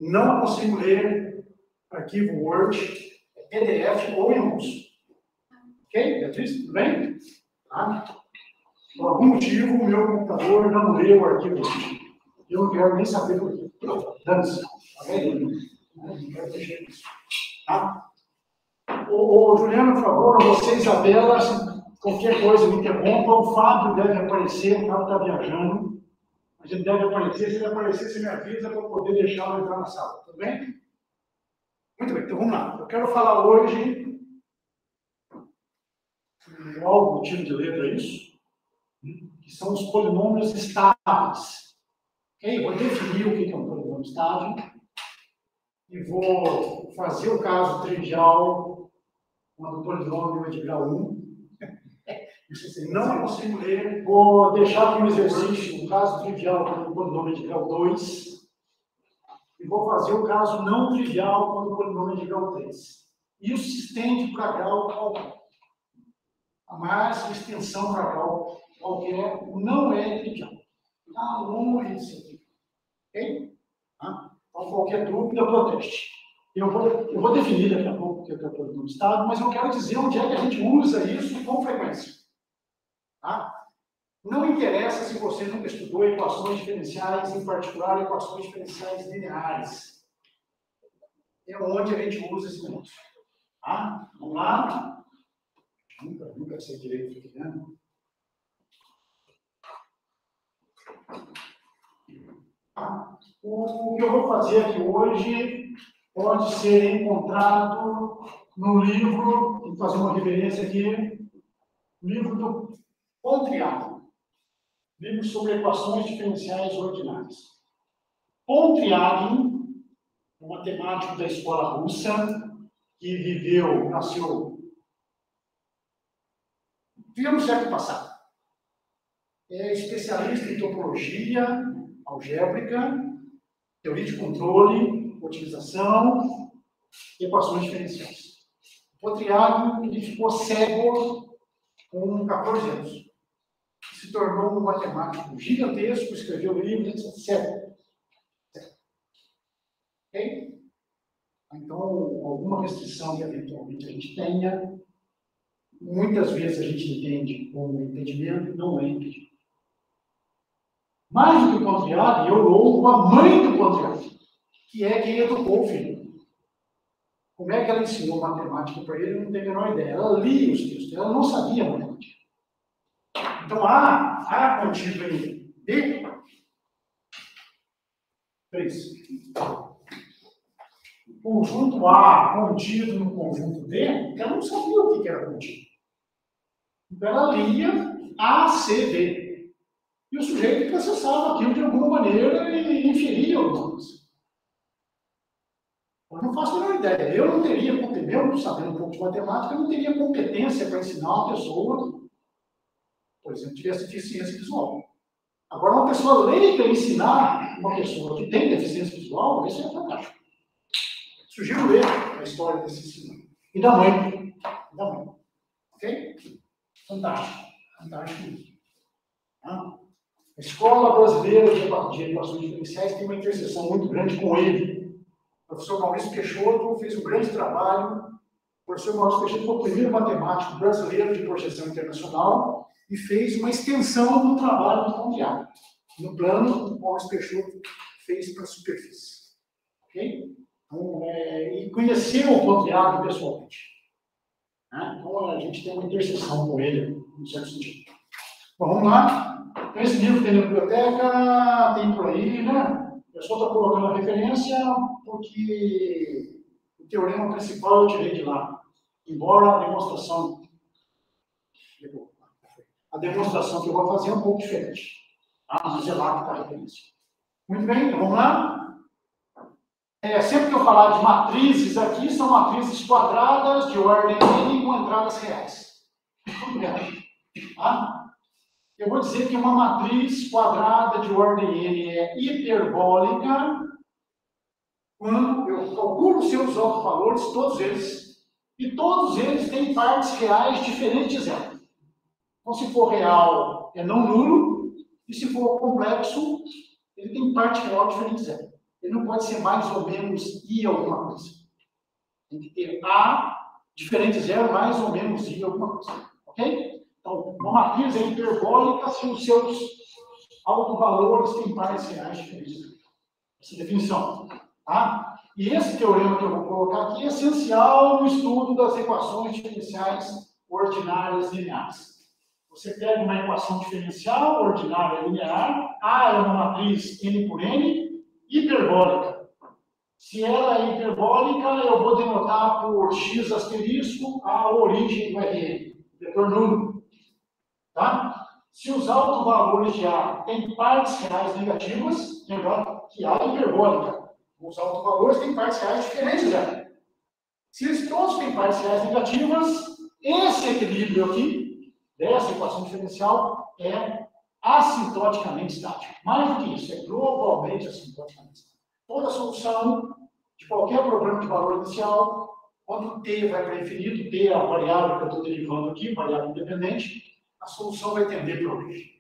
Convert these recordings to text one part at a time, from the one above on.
Não consigo ler arquivo Word, PDF ou em russo. Ok, Beatriz? Tudo bem? Tá? Por algum motivo, o meu computador não lê o arquivo Word. Eu não quero nem saber por quê. Dane-se. Não quero mexer nisso. Tá? Ô, Juliana, por favor, você, Isabela, se qualquer coisa me interrompa, o Fábio deve aparecer, o Fábio está viajando. A gente deve aparecer, se ele aparecer, você me avisa para eu poder deixá-lo entrar na sala, tudo bem? Muito bem, então vamos lá. Eu quero falar hoje, algum tipo de letra é isso, que são os polinômios estáveis. Ok? Vou definir o que é um polinômio estável e vou fazer o caso trivial quando o polinômio é de grau 1. Não consigo ler. Vou deixar como exercício o caso trivial quando o polinômio é de grau 2. E vou fazer o caso não trivial quando o polinômio é de grau 3. Isso se estende para grau qualquer. A máxima extensão para grau qualquer não é trivial. Está longe de ser trivial. Ok? Então, qualquer dúvida, proteste. Eu vou definir daqui a pouco o que é o polinômio estável, mas eu quero dizer onde é que a gente usa isso com frequência. Tá? Não interessa se você nunca estudou equações diferenciais, em particular equações diferenciais lineares. É onde a gente usa esse negócio. Tá? Vamos lá? Nunca sei direito aqui, né? Tá? O que eu vou fazer aqui hoje pode ser encontrado no livro, vou fazer uma referência aqui, livro do Pontryagin, livro sobre equações diferenciais ordinárias. Pontryagin, um matemático da escola russa, que nasceu no século passado. É especialista em topologia algébrica, teoria de controle, otimização e equações diferenciais. Pontryagin, ele ficou cego com 14 anos. Se tornou um matemático gigantesco, escreveu livros, etc. Ok? Então, alguma restrição que eventualmente a gente tenha, muitas vezes a gente entende como impedimento, não é impedimento. Mais do que o Pontryagin, eu louvo a mãe do Pontryagin, que é quem educou o filho. Como é que ela ensinou matemática para ele? Eu não tenho a menor ideia. Ela lia os textos, ela não sabia matemática. Então, A contido em B, 3. Conjunto A contido no conjunto B, ela não sabia o que era contido. Então, ela lia A, C, D. E o sujeito processava aquilo de alguma maneira e inferia alguma coisa. Eu não faço a menor ideia. Eu não teria, mesmo sabendo um pouco de matemática, eu não teria competência para ensinar uma pessoa, por exemplo, que tivesse deficiência visual. Agora, uma pessoa leiga ensinar uma pessoa que tem deficiência visual, isso é fantástico. Sugiro ler a história desse ensino. E da mãe. Ok? Fantástico. Fantástico. A Escola Brasileira de Equações Diferenciais tem uma interseção muito grande com ele. O professor Maurício Peixoto fez um grande trabalho. O professor Maurício Peixoto foi o primeiro matemático brasileiro de projeção internacional e fez uma extensão do trabalho do Pontryagin. No plano, o Maurício Peixoto fez para a superfície. Ok? Então, e conheceu o Pontryagin pessoalmente. Então, a gente tem uma interseção com ele, no certo sentido. Bom, vamos lá. Então, esse livro tem na biblioteca, tem por aí, né? O pessoal está colocando a referência porque o teorema principal eu tirei de lá. Embora a demonstração que eu vou fazer é um pouco diferente. Mas é lá que está a referência. Muito bem, então vamos lá. Sempre que eu falar de matrizes aqui, são matrizes quadradas de ordem n com entradas reais. Eu vou dizer que uma matriz quadrada de ordem n é hiperbólica quando eu calculo seus autovalores, todos eles, e todos eles têm partes reais diferentes de zero. Então, se for real, é não nulo, e se for complexo, ele tem parte real diferente de zero. Ele não pode ser mais ou menos I alguma coisa. Tem que ter A diferente de zero, mais ou menos I alguma coisa. Ok? Então, uma matriz é hiperbólica se os seus autovalores têm pares reais diferentes. Essa definição. Tá? E esse teorema que eu vou colocar aqui é essencial no estudo das equações diferenciais ordinárias lineares. Você pega uma equação diferencial ordinária linear, A é uma matriz N por N, hiperbólica. Se ela é hiperbólica, eu vou denotar por X asterisco a origem do Rn, vetor nulo. Tá? Se os autovalores de A têm partes reais negativas, lembrando que A é hiperbólica, os autovalores têm partes reais diferentes dela. Se eles todos têm partes reais negativas, esse equilíbrio aqui, dessa equação diferencial, é assintoticamente estático. Mais do que isso, é globalmente assintoticamente estático. Toda solução de qualquer problema de valor inicial, quando t vai para infinito, t é a variável que eu estou derivando aqui, variável independente, a solução vai tender para a origem.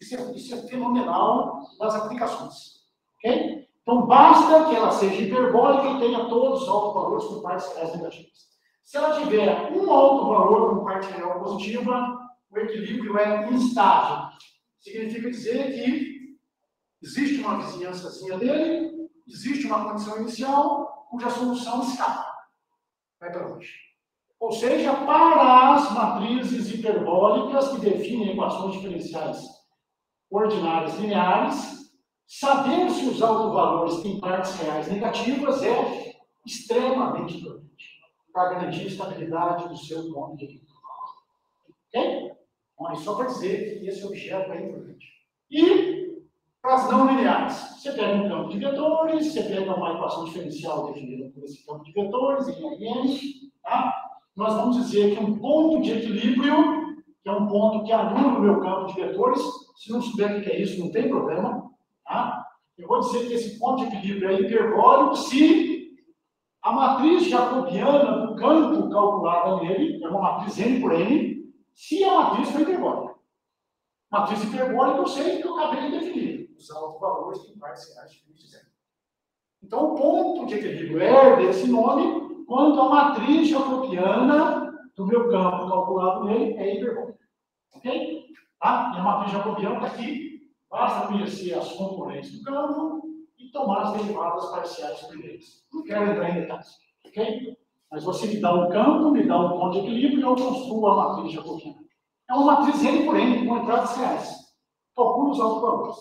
Isso é fenomenal nas aplicações. Ok? Então, basta que ela seja hiperbólica e tenha todos os autovalores com partes reais negativas. Se ela tiver um autovalor com parte real positiva, o equilíbrio é instável. Significa dizer que existe uma vizinhançazinha dele, existe uma condição inicial, cuja solução escapa. Vai para longe. Ou seja, para as matrizes hiperbólicas que definem equações diferenciais ordinárias lineares, saber se os autovalores têm partes reais negativas é extremamente importante para garantir a estabilidade do seu ponto de equilíbrio. Ok? Então, só para dizer que esse objeto é importante. E para as não lineares, você pega um campo de vetores, você pega uma equação diferencial definida por esse campo de vetores, em Rn, tá? Nós vamos dizer que um ponto de equilíbrio, que é um ponto que anula o meu campo de vetores, se não souber o que é isso, não tem problema. Tá? Eu vou dizer que esse ponto de equilíbrio é hiperbólico se a matriz jacobiana do campo calculada nele, é uma matriz N por N, se a matriz for hiperbólica. Matriz hiperbólica eu sei que eu acabei de definir. Os autovalores têm partes reais diferentes de zero. Então, o ponto de equilíbrio herda esse nome quando a matriz jacobiana do meu campo calculado nele é hiperbólica. Ok? Tá? E a matriz jacobiana está aqui. Basta conhecer as componentes do campo e tomar as derivadas parciais sobre eles. Não quero entrar em detalhes. Ok? Mas você me dá um campo, me dá um ponto de equilíbrio e eu construo a matriz jacobiana. É uma matriz N por N, com entradas reais. Calcula os autovalores.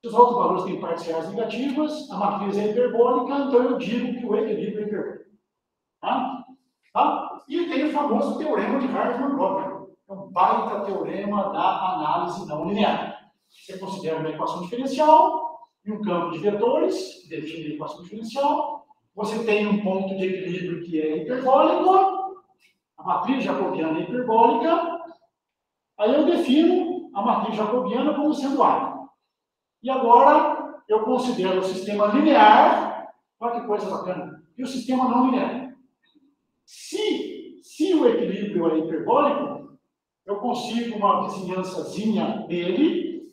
Se os autovalores têm partes reais negativas, a matriz é hiperbólica, então eu digo que o equilíbrio é hiperbólico. Tá? E tem o famoso teorema de Hartmann-Goldberg. É um baita teorema da análise não linear. Você considera uma equação diferencial e um campo de vetores, que define a equação diferencial. Você tem um ponto de equilíbrio que é hiperbólico, a matriz jacobiana é hiperbólica. Aí eu defino a matriz jacobiana como sendo A. E agora eu considero o sistema linear. Olha que coisa bacana. E o sistema não linear. Se o equilíbrio é hiperbólico, eu consigo uma vizinhançazinha dele,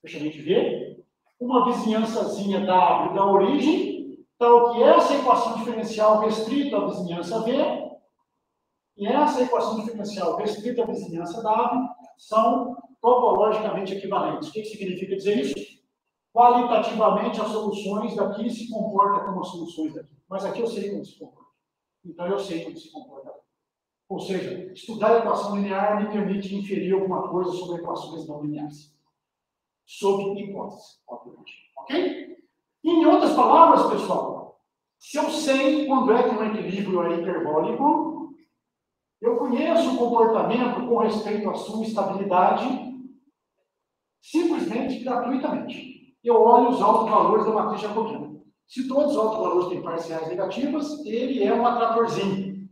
deixa a gente ver, uma vizinhançazinha W da origem, tal que essa equação diferencial restrita à vizinhança V e essa equação diferencial restrita à vizinhança W são topologicamente equivalentes. O que significa dizer isso? Qualitativamente, as soluções daqui se comportam como as soluções daqui. Mas aqui eu sei como se comporta. Então, eu sei como se comporta. Ou seja, estudar a equação linear me permite inferir alguma coisa sobre equações não lineares. Sob hipótese, obviamente. Ok? Em outras palavras, pessoal, se eu sei quando é que um equilíbrio é hiperbólico, eu conheço o comportamento com respeito à sua estabilidade simplesmente gratuitamente. Eu olho os autovalores da matriz jacobiana. Se todos os autovalores têm partes reais negativas, ele é um atratorzinho.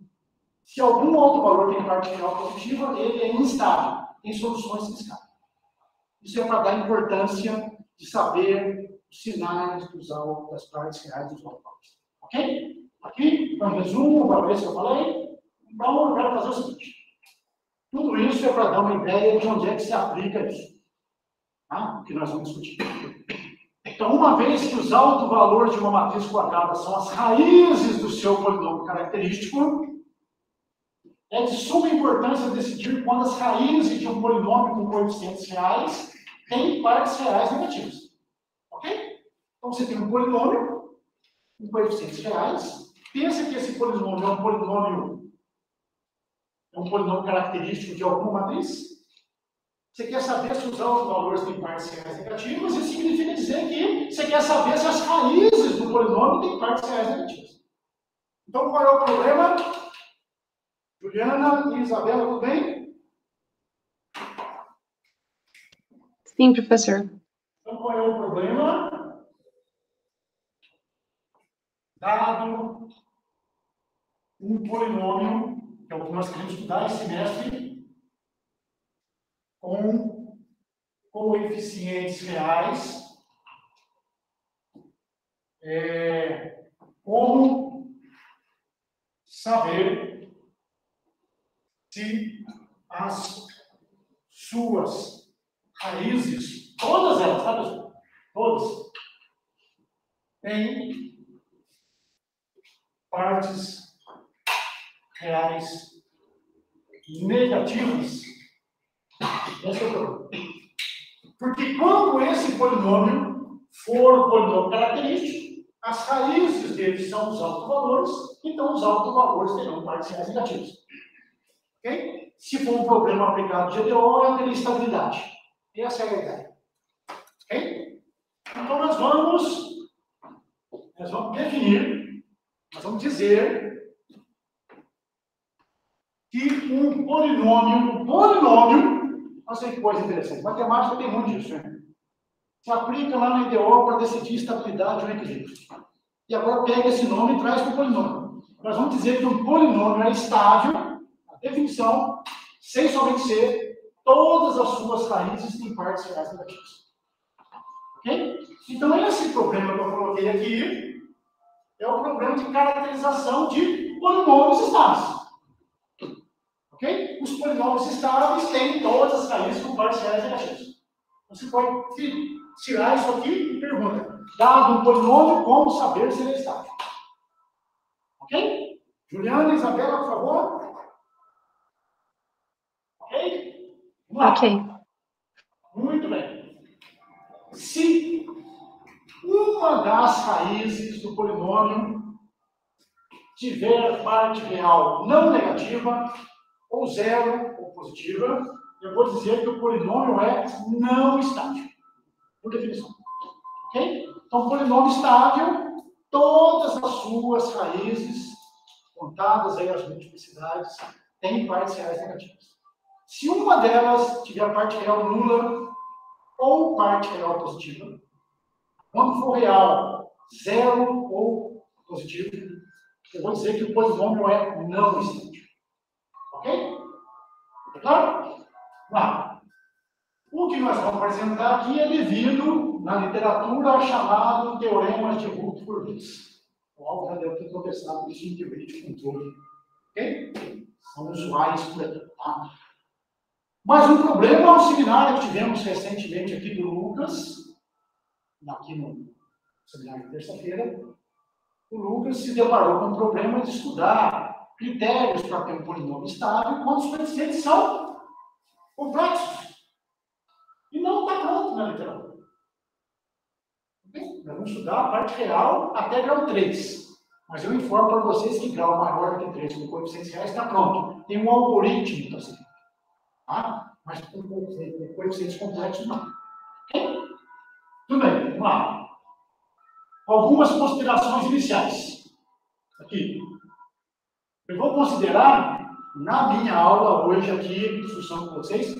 Se algum autovalor tem parte real positiva, ele é instável. Tem soluções que escapam. Isso é para dar importância de saber os sinais das partes reais dos autovalores. Ok? Aqui, um resumo, para ver se eu falei. Então, eu quero fazer o seguinte. Tudo isso é para dar uma ideia de onde é que se aplica isso. Tá? O que nós vamos discutir. Então, uma vez que os autovalores de uma matriz quadrada são as raízes do seu polinômio característico, é de suma importância decidir quando as raízes de um polinômio com coeficientes reais têm partes reais negativas. Ok? Então, você tem um polinômio com coeficientes reais. Pensa que esse polinômio é um polinômio característico de alguma matriz. Você quer saber se os autovalores têm partes reais negativas, isso significa dizer que você quer saber se as raízes do polinômio têm partes reais negativas. Então, qual é o problema? Juliana e Isabela, tudo bem? Sim, professor. Então, qual é o problema? Dado um polinômio, que é o que nós queremos estudar esse semestre, com coeficientes reais, como saber se as suas raízes, todas elas, tá, pessoal? Todas, têm partes reais negativas. Esse é o problema. Porque quando esse polinômio for um polinômio característico, as raízes dele são os autovalores, então os autovalores terão partes reais negativas. Ok? Se for um problema aplicado de GDO, eu teria estabilidade. Essa é a ideia. Ok? Então nós vamos definir, nós vamos dizer que um polinômio, olha que coisa interessante, matemática tem muito disso, né? Se aplica lá na IDO para decidir estabilidade de um equilíbrio. E agora pega esse nome e traz para o polinômio. Nós vamos dizer que um polinômio é estável, a definição, sem somente ser, todas as suas raízes têm partes reais negativas. Ok? Então, esse problema que eu coloquei aqui é o problema de caracterização de polinômios estáveis. Ok? Os polinômios estáveis têm todas as raízes com partes reais negativas. Você pode tirar isso aqui e pergunta: dado um polinômio, como saber se ele é estável? Ok? Juliana, Isabela, por favor. Ok? Vamos lá. Ok. Muito bem. Se uma das raízes do polinômio tiver parte real não negativa, ou zero, ou positiva, eu vou dizer que o polinômio é não estável, por definição. Ok? Então, polinômio estável, todas as suas raízes, contadas aí as multiplicidades, têm partes reais negativas. Se uma delas tiver parte real nula ou parte real positiva, quando for real, zero ou positivo, eu vou dizer que o polinômio é não estável. Ok? Tá claro? Vamos lá. O que nós vamos apresentar aqui é devido, na literatura, ao chamado teorema de Rutherford-Lewis. O Alvo já deve ter conversado com isso em teoria de controle. Ok? São usuais por aqui. Tá? Mas um problema, o seminário que tivemos recentemente aqui do Lucas, aqui no seminário de terça-feira, o Lucas se deparou com um problema de estudar critérios para ter um polinômio estável quando os coeficientes são complexos. E não está pronto na literatura. Nós vamos estudar a parte real até grau 3. Mas eu informo para vocês que grau maior do que 3 com coeficientes reais está pronto. Tem um algoritmo para ser feito. Tá? Mas com coeficientes complexos não. Ok? Tudo bem, vamos lá. Algumas considerações iniciais. Aqui. Eu vou considerar, na minha aula hoje aqui, discussão com vocês,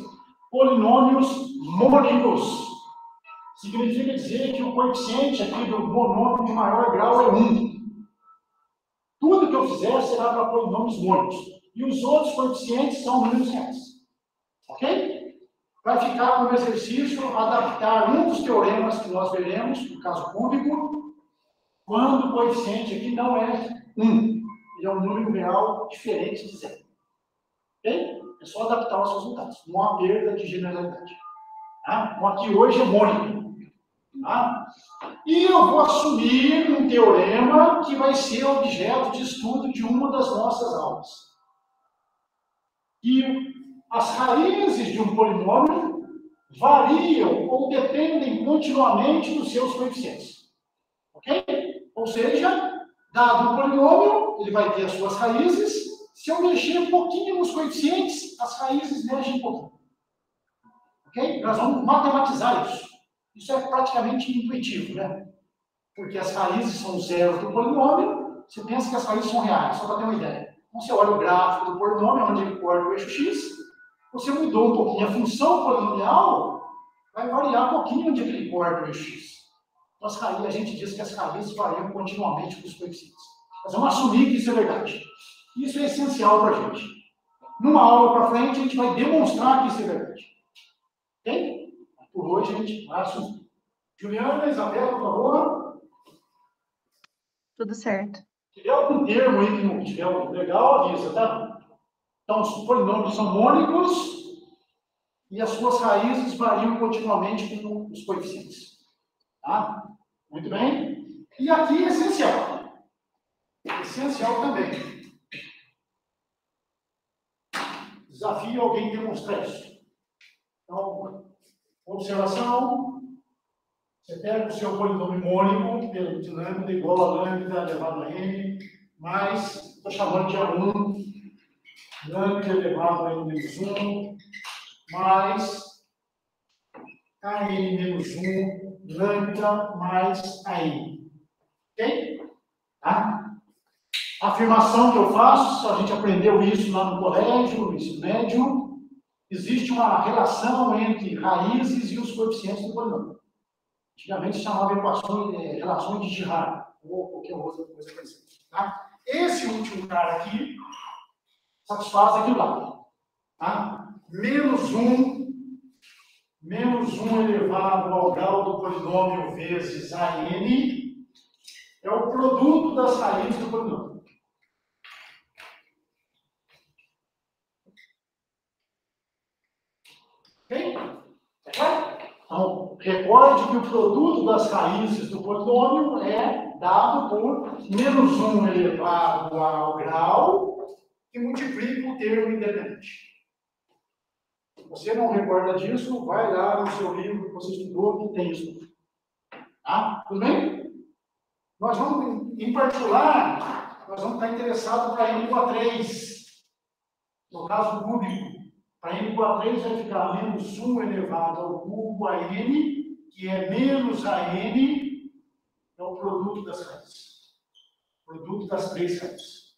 polinômios mônicos. Significa dizer que o coeficiente aqui do monômio de maior grau é 1. Tudo que eu fizer será para polinômios mônicos. E os outros coeficientes são números reais. Ok? Vai ficar como exercício adaptar um dos teoremas que nós veremos, no caso cúbico, quando o coeficiente aqui não é 1. Ele é um número real diferente de 0. Ok? É só adaptar os resultados. Não há perda de generalidade. Tá? Então aqui hoje é mônico. Tá? E eu vou assumir um teorema que vai ser objeto de estudo de uma das nossas aulas. E as raízes de um polinômio variam ou dependem continuamente dos seus coeficientes. Ok? Ou seja, dado um polinômio, ele vai ter as suas raízes. Se eu mexer um pouquinho nos coeficientes, as raízes mexem um pouquinho. Ok? Nós vamos matematizar isso. Isso é praticamente intuitivo, né? Porque as raízes são os zeros do polinômio, você pensa que as raízes são reais, só para ter uma ideia. Então, você olha o gráfico do polinômio, onde ele corta o eixo x, você mudou um pouquinho a função polinomial, vai variar um pouquinho onde ele corta o eixo x. Então, as raízes, a gente diz que as raízes variam continuamente com os coeficientes. Nós vamos assumir que isso é verdade. Isso é essencial para a gente. Numa aula para frente, a gente vai demonstrar que isso é verdade. Ok? Por hoje, a gente vai assumir. Juliana, Isabela, por favor. Tudo certo. Se tiver algum termo aí que não tiver legal, avisa, tá? Então, os polinômios são mônicos e as suas raízes variam continuamente com os coeficientes. Tá? Muito bem? E aqui é essencial. Essencial também. Desafio alguém demonstrar isso. Então, observação. Você pega o seu polinômio mônico, pelo de lambda igual a lambda elevado a n, mais, estou chamando de A1, lambda elevado a n menos 1, mais a n menos 1, lambda mais a n. Ok? Tá? A afirmação que eu faço, a gente aprendeu isso lá no colégio, no ensino médio, existe uma relação entre raízes e os coeficientes do polinômio. Antigamente se chamava equações, relações de Girard, ou qualquer outra coisa parecida. Tá? Esse último cara aqui satisfaz aquilo lá. Tá? Menos 1 elevado ao grau do polinômio vezes AN é o produto das raízes do polinômio. Ok? Tá claro? Então, recorde que o produto das raízes do polinômio é dado por menos 1 elevado ao grau que multiplica o termo independente. Se você não recorda disso, vai lá no seu livro que você estudou, que tem isso. Tá? Tudo bem? Nós vamos, em particular, nós vamos estar interessados para n igual a 3. No caso cúbico. Para n igual a 3 vai ficar menos 1 elevado ao cubo a n, que é menos a n, é o produto das raízes. Produto das 3 raízes.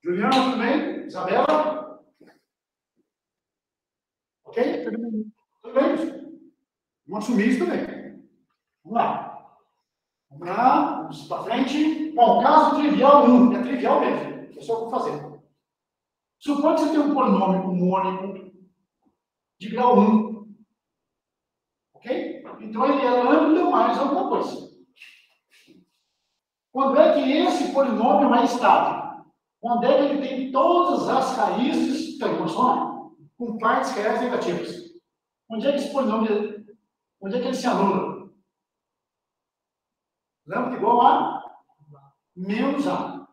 Juliana, tudo bem? Isabela? Ok? Tudo bem. Tudo bem? Vamos assumir isso também. Vamos lá. Vamos lá, vamos para frente. Bom, caso trivial 1, é trivial mesmo. É só o que eu vou fazer. Suponha que você tem um polinômio mônico de grau 1. Ok? Então ele é lambda mais alguma coisa. Quando é que esse polinômio é estável? Quando é que ele tem todas as raízes, com partes reais negativas? Onde é que esse polinômio, onde é que ele se anula? Lambda igual a menos a.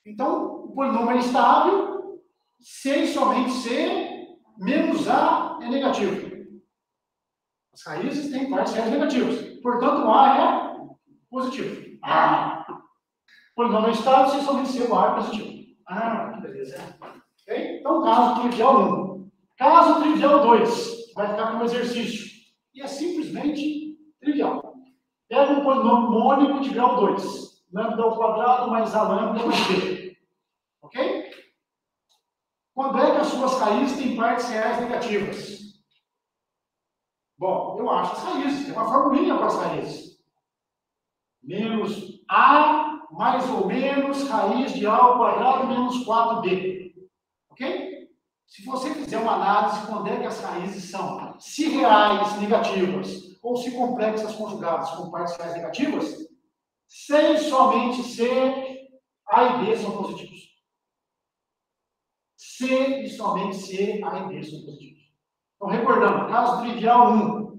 Então, o polinômio é estável se e somente se menos a é negativo. As raízes têm partes reais negativas. Portanto, o a é positivo. Polinômio estável se somente se o a é positivo. Que beleza. Okay? Então, caso trivial 1. Caso trivial 2, vai ficar como exercício. E é simplesmente trivial. Pega um polinômio mônico de grau 2. Lambda ao quadrado mais a lambda mais b. Ok? Quando é que as suas raízes têm partes reais negativas? Bom, eu acho as raízes. Tem uma formulinha para as raízes. Menos a mais ou menos raiz de a ao quadrado menos 4b. Ok? Se você fizer uma análise, quando é que as raízes são se reais negativas ou se complexas conjugadas com partes reais negativas, se somente se a e b são positivos. Se e somente se a e b são positivos. Então, recordando, caso trivial 1.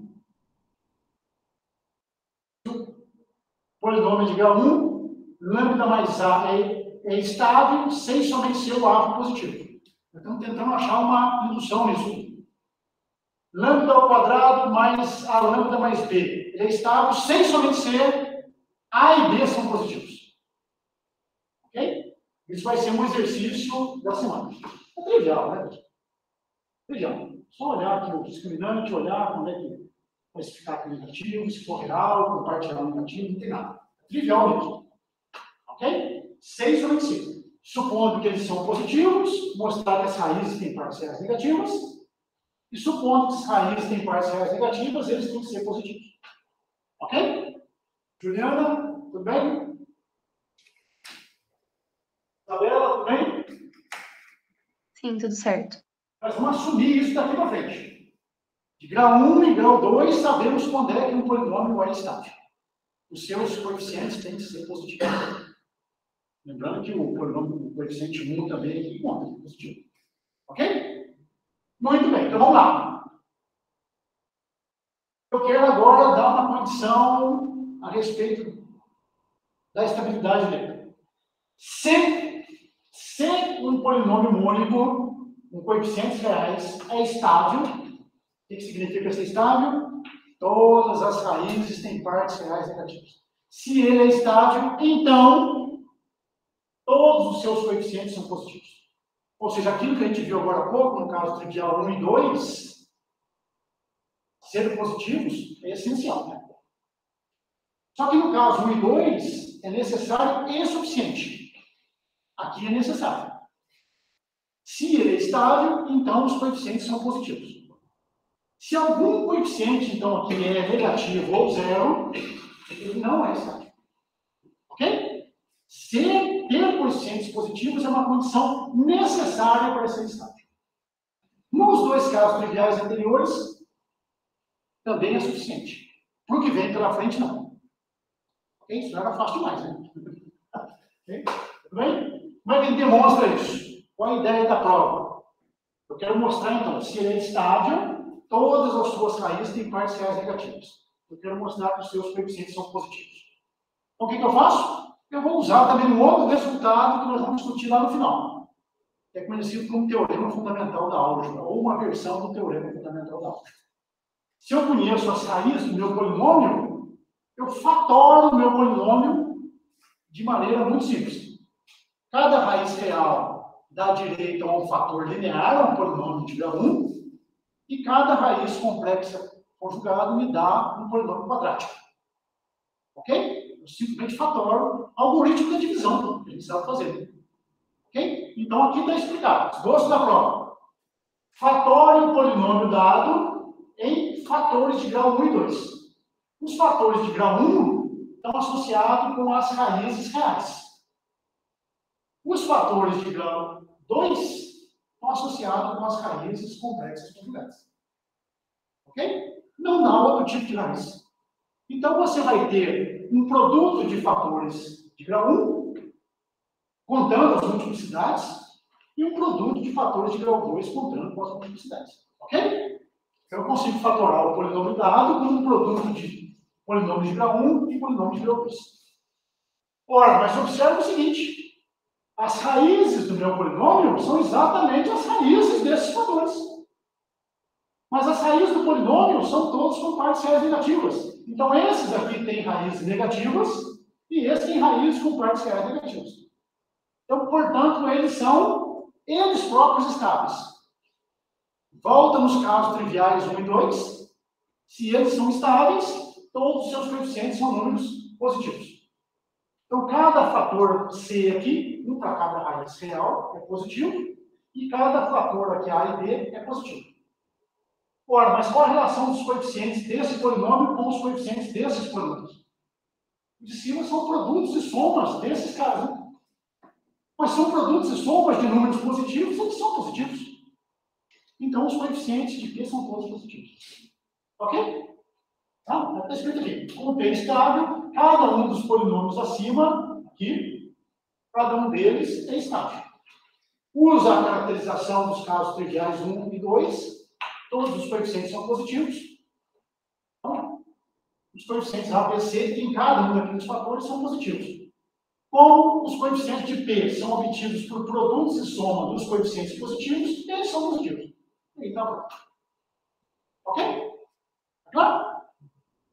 Polinômio de grau 1, lambda mais A é estável, sem somente ser o A positivo. Estamos tentando achar uma indução nisso. Lambda ao quadrado mais A lambda mais B. Ele é estável, sem somente ser A e B são positivos. Ok? Isso vai ser um exercício da semana. É trivial, né? Trivial. Só olhar aqui o discriminante, olhar como é que vai se ficar com negativo, se for real, compartilhar o negativo, não tem nada. É trivial mesmo. Ok? 6 sobre 5. Supondo que eles são positivos, mostrar que as raízes têm partes reais negativas, e supondo que as raízes têm partes reais negativas, eles têm que ser positivos. Ok? Juliana, tudo bem? Isabela, tudo bem? Sim, tudo certo. Nós vamos assumir isso daqui para frente. De grau 1 e grau 2, sabemos quando é que um polinômio é estável. Os seus coeficientes têm que ser positivos. Lembrando que o polinômio, o coeficiente 1 também aqui conta, é positivo. Ok? Muito bem, então vamos lá. Eu quero agora dar uma condição a respeito da estabilidade dele. Se um polinômio mônico com coeficientes reais é estável, o que significa ser estável? Todas as raízes têm partes reais negativas. Se ele é estável, então todos os seus coeficientes são positivos. Ou seja, aquilo que a gente viu agora há pouco, no caso trivial 1 e 2, serem positivos é essencial, né? Só que no caso 1 e 2, é necessário e suficiente. Aqui é necessário. Se ele é estável, então os coeficientes são positivos. Se algum coeficiente, então, aqui é negativo ou zero, ele não é estável. Ok? Ter coeficientes positivos é uma condição necessária para ser estável. Nos dois casos triviais anteriores, também é suficiente. Para o que vem pela frente, não. Ok? Isso era fácil demais, né? Okay? Tudo bem? Como é que ele demonstra isso? Qual a ideia da prova? Eu quero mostrar, então, se ele é estável, todas as suas raízes têm partes reais negativas. Eu quero mostrar que os seus coeficientes são positivos. Então, o que eu faço? Eu vou usar também um outro resultado que nós vamos discutir lá no final. Que é conhecido como teorema fundamental da álgebra, ou uma versão do teorema fundamental da álgebra. Se eu conheço as raízes do meu polinômio, eu fatoro o meu polinômio de maneira muito simples. Cada raiz real dá direito a um fator linear, a um polinômio de grau 1, e cada raiz complexa conjugada me dá um polinômio quadrático. Ok? Eu simplesmente fatoro o algoritmo da divisão que a gente estava fazendo. Ok? Então aqui está explicado. Esboço da prova. Fatore o polinômio dado em fatores de grau 1 e 2. Os fatores de grau 1 estão associados com as raízes reais. Os fatores de grau 2 estão associados com as raízes complexas conjugadas. Ok? Não dá outro tipo de raiz. Então, você vai ter um produto de fatores de grau 1, contando as multiplicidades, e um produto de fatores de grau 2, contando com as multiplicidades. Ok? Então, eu consigo fatorar o polinômio dado com um produto de polinômio de grau 1 e polinômio de grau 2. Ora, mas observe o seguinte. As raízes do meu polinômio são exatamente as raízes desses fatores. Mas as raízes do polinômio são todos com partes reais negativas. Então, esses aqui têm raízes negativas e esses têm raízes com partes reais negativas. Então, portanto, eles são eles próprios estáveis. Volta nos casos triviais 1 e 2. Se eles são estáveis, todos os seus coeficientes são números positivos. Então, cada fator C aqui, um para cada raiz real, é positivo, e cada fator aqui A e B é positivo. Ora, mas qual a relação dos coeficientes desse polinômio com os coeficientes desses polinômios? Os de cima são produtos e somas desses caras. Né? Mas são produtos e somas de números positivos, eles são positivos. Então, os coeficientes de P são todos positivos. Ok? Tá? Está escrito aqui. Como P é estável, cada um dos polinômios acima, aqui, cada um deles é estável. Usa a caracterização dos casos triviais 1 e 2, todos os coeficientes são positivos. Então, os coeficientes A, B, C em cada um daqueles fatores são positivos. Como os coeficientes de P são obtidos por produtos e soma dos coeficientes positivos, eles são positivos. E tá bom. Ok? Claro?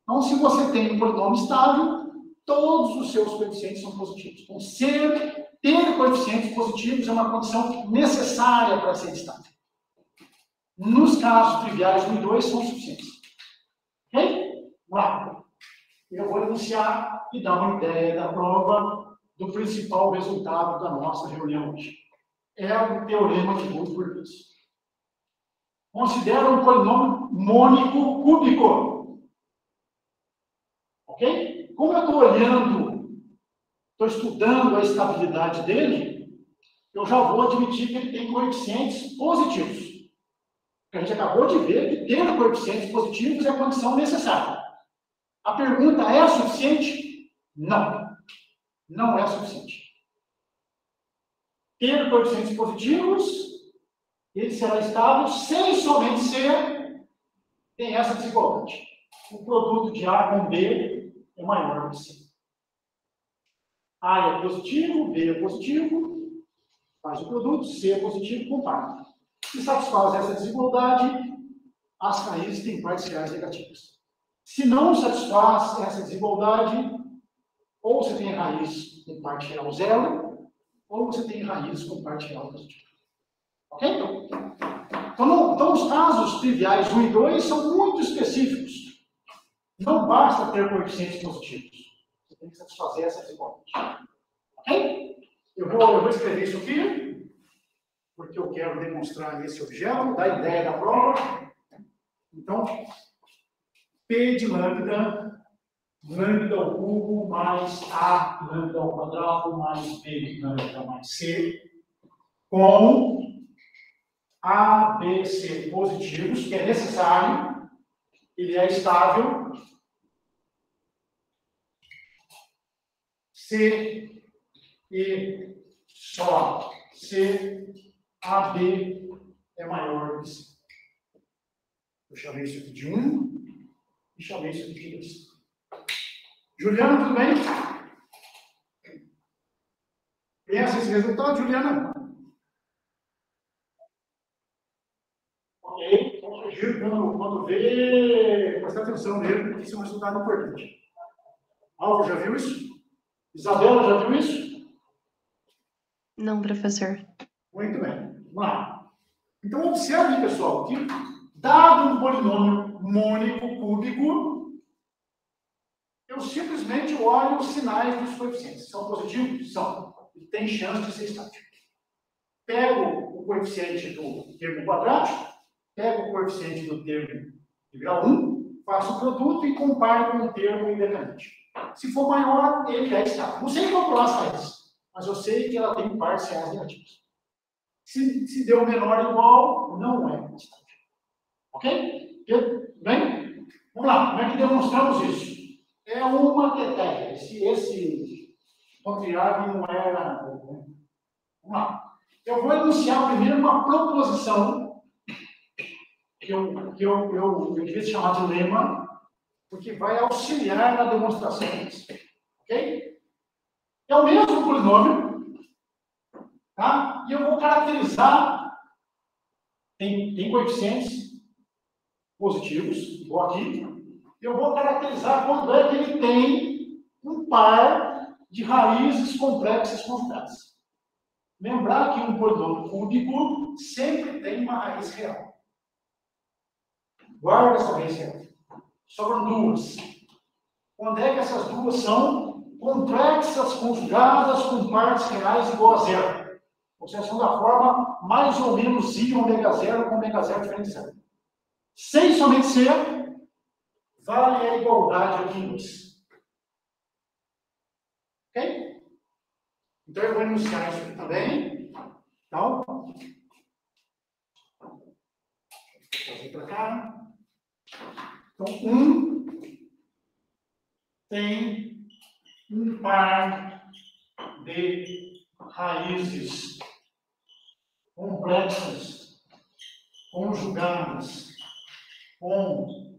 Então, se você tem um polinômio estável, todos os seus coeficientes são positivos. Então, ter coeficientes positivos é uma condição necessária para ser estável. Nos casos triviais 1 e 2 são suficientes. Ok? Vamos lá. Eu vou enunciar e dar uma ideia da prova do principal resultado da nossa reunião hoje. É o teorema de Wood-Purvis. Considera um polinômio mônico cúbico. Ok? Como eu estou estudando a estabilidade dele, eu já vou admitir que ele tem coeficientes positivos. A gente acabou de ver que ter coeficientes positivos é a condição necessária. A pergunta é suficiente? Não. Não é suficiente. Ter coeficientes positivos, ele será estável sem somente ser, tem essa desigualdade. O produto de A com B é maior que C. A é positivo, B é positivo, faz o produto, C é positivo, compara. Se satisfaz essa desigualdade, as raízes têm parciais negativas. Se não satisfaz essa desigualdade, ou você tem raiz com parte real zero, ou você tem raiz com parte real positiva. Ok? Então, os casos triviais 1 e 2 são muito específicos. Não basta ter coeficientes positivos. Você tem que satisfazer essa desigualdade. Ok? Eu vou escrever isso aqui, porque eu quero demonstrar esse objeto, dar a ideia da prova. Então, P de lambda, lambda ao cubo mais A lambda ao quadrado mais B lambda mais C, com A, B, C positivos, que é necessário, ele é estável. C e só C, A, B é maior que C. Eu chamei isso aqui de 1 e chamei isso aqui de 2. Juliana, tudo bem? Pensa esse resultado, Juliana? Ok. Então, sugiro quando ver, prestar atenção nele, porque isso é um resultado importante. Álvaro, já viu isso? Isabela, já viu isso? Não, professor. Muito bem. Vamos lá. Então, observe, pessoal, que dado um polinômio mônico cúbico, eu simplesmente olho os sinais dos coeficientes. São positivos? São. E tem chance de ser estático. Pego o coeficiente do termo quadrático, pego o coeficiente do termo de grau 1, faço o produto e comparo com o termo independente. Se for maior, ele é estável. Não sei calcular as raízes, mas eu sei que ela tem parciais negativos. Se deu menor ou igual, não é estável. Ok? Bem? Vamos lá. Como é que demonstramos isso? É uma tetéia. Esse triângulo não era. Vamos lá. Eu vou enunciar primeiro uma proposição que eu devia chamar de lema, porque vai auxiliar na demonstração disso. Ok? É o mesmo polinômio, tá? E eu vou caracterizar, tem coeficientes positivos, igual aqui, e eu vou caracterizar quando é que ele tem um par de raízes complexas conjugadas. Lembrar que um polinômio cúbico sempre tem uma raiz real. Guarda essa raiz real. Sobram duas. Quando é que essas duas são complexas conjugadas com partes reais igual a zero? Ou seja, são da forma mais ou menos I ômega zero com ômega zero diferente de zero. Sem somente ser, vale a igualdade aqui em 2. Ok? Então eu vou enunciar isso aqui também. Então, vou trazer para cá. Então, 1 tem um par de raízes complexas conjugadas com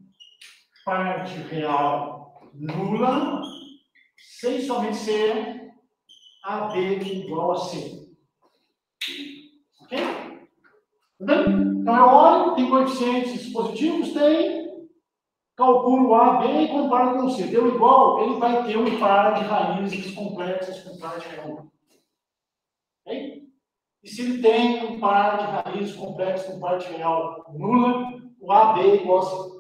parte real nula, se e somente se AB igual a C. Ok? Tudo bem? Então eu olho, tem coeficientes positivos, tem, calculo A, B e comparo com C. Deu igual, ele vai ter um par de raízes complexas com parte real. Ok? E se ele tem um par de raízes complexas com parte real nula, o AB é igual a C.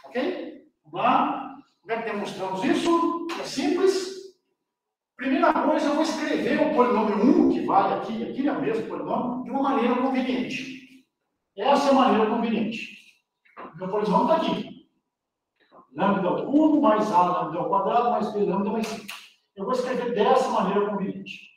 Ok? Vamos lá? Como é que demonstramos isso? É simples. Primeira coisa, eu vou escrever o polinômio 1, que vai aqui, aqui é o mesmo polinômio, de uma maneira conveniente. Essa é a maneira conveniente. Meu polinômio está aqui. Lambda ao cubo, mais A lambda ao quadrado, mais B lambda mais C. Eu vou escrever dessa maneira conveniente.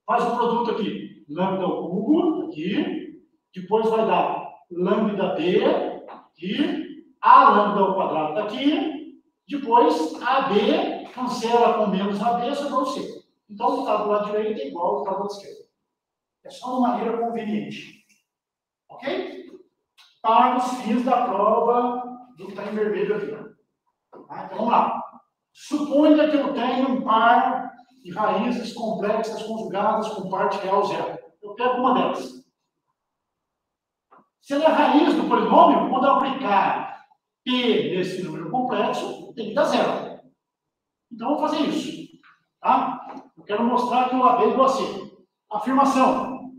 Faz o produto aqui. Lambda ao cubo, aqui. Depois vai dar lambda B, aqui. A lambda ao quadrado aqui. Depois, AB cancela com menos AB, sobrou C. Então, o que está do lado direito é igual ao que está do lado esquerdo. É só uma maneira conveniente. Ok? Para os fins da prova do que está em vermelho aqui. Tá? Então, vamos lá. Suponha que eu tenho um par de raízes complexas conjugadas com parte real zero. Eu pego uma delas. Se ela é a raiz do polinômio, quando eu aplicar P nesse número complexo, tem que dar zero. Então, vou fazer isso. Tá? Eu quero mostrar que o AB é igual a C. Afirmação.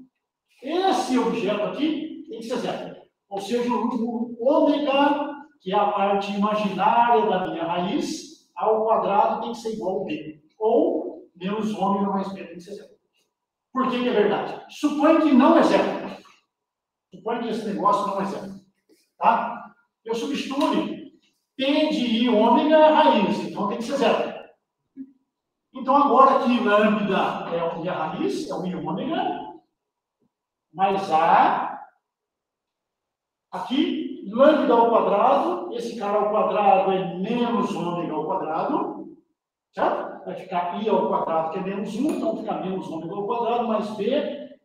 Esse objeto aqui tem que ser zero. Ou seja, o ômega, que é a parte imaginária da minha raiz, ao quadrado tem que ser igual a B. Ou menos ômega mais B tem que ser zero. Por que é verdade? Suponha que não é zero. Suponha que esse negócio não é zero. Tá? Eu substituo P de I ômega é raiz, então tem que ser zero. Então, agora aqui, lambda é a minha raiz, é o I ômega, mais A. Aqui, lambda ao quadrado, esse cara ao quadrado é menos ômega ao quadrado, certo? Vai ficar I ao quadrado, que é menos 1, então fica menos ômega ao quadrado, mais B,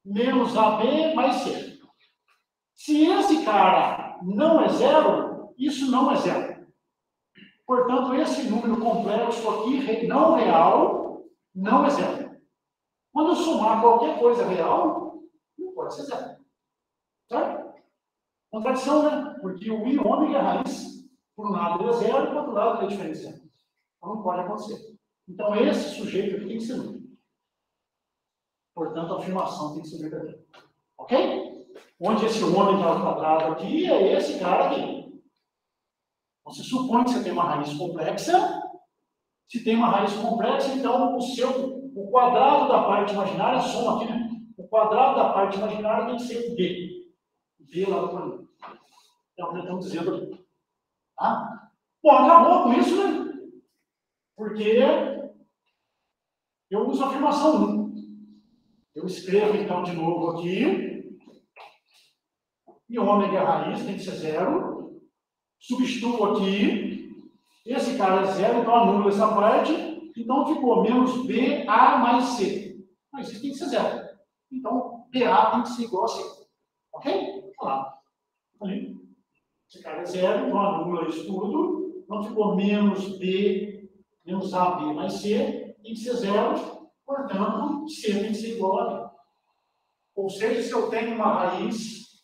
menos AB, mais C. Se esse cara não é zero, isso não é zero. Portanto, esse número complexo aqui, não real, não é zero. Quando eu somar qualquer coisa real, não pode ser zero. Certo? Contradição, né? Porque o I ômega é raiz. Por um lado ele é zero, e por outro lado ele é diferencial. Então não pode acontecer. Então esse sujeito aqui tem que ser nulo. Portanto, a afirmação tem que ser verdadeira. Ok? Onde esse ômega ao quadrado aqui é esse cara aqui. Você supõe que você tem uma raiz complexa. Se tem uma raiz complexa, então o quadrado da parte imaginária, a soma aqui, né? O quadrado da parte imaginária tem que ser B. B lá do polinômio. É o que estamos dizendo aqui. Tá? Bom, acabou com isso, né? Porque eu uso a afirmação 1. Eu escrevo, então, de novo aqui. E ômega raiz tem que ser zero. Substituo aqui, esse cara é zero, então anulo essa parte, então ficou menos BA mais C. Mas isso tem que ser zero. Então, BA tem que ser igual a C. Ok? Olha lá. Ali. Esse cara é zero, então anula isso tudo. Então ficou menos B, menos AB mais C, tem que ser zero, portanto, C tem que ser igual a B. Ou seja, se eu tenho uma raiz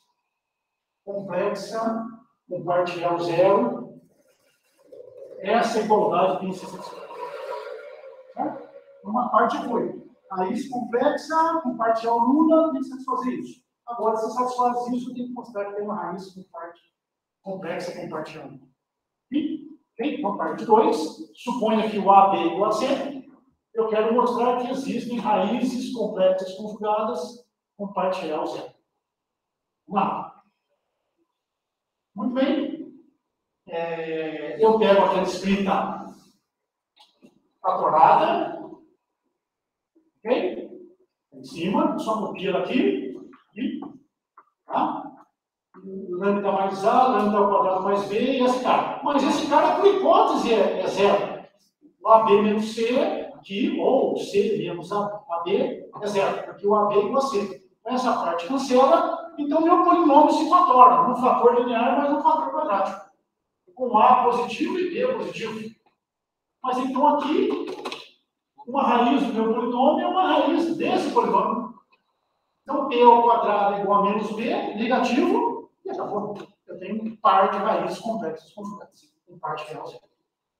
complexa, com parte real zero, essa igualdade tem que ser satisfeita. Certo? Uma parte foi. Raiz complexa, com parte real nula, tem que satisfazer isso. Agora, se satisfaz isso, tem que mostrar que tem uma raiz com parte complexa, com parte real nula. E, então, parte 2, suponha que o AB é igual a C. Eu quero mostrar que existem raízes complexas conjugadas com parte real zero. Vamos lá. Muito bem. Eu pego aquela escrita fatorada, ok? Em cima, só copia ela aqui, tá? Lambda mais A, lambda ao quadrado mais B e esse cara. Mas esse cara, por hipótese, é zero. O AB menos C, aqui, ou C menos AB é zero, porque o AB é igual a C. Essa parte cancela, Então, meu polinômio se fatora, um fator linear mais um fator quadrático. Com A positivo e B positivo. Mas então aqui, uma raiz do meu polinômio é uma raiz desse polinômio. Então, P ao quadrado é igual a menos B, negativo, e acabou. Eu tenho um par de raízes complexas conjugadas. Um par de real zero.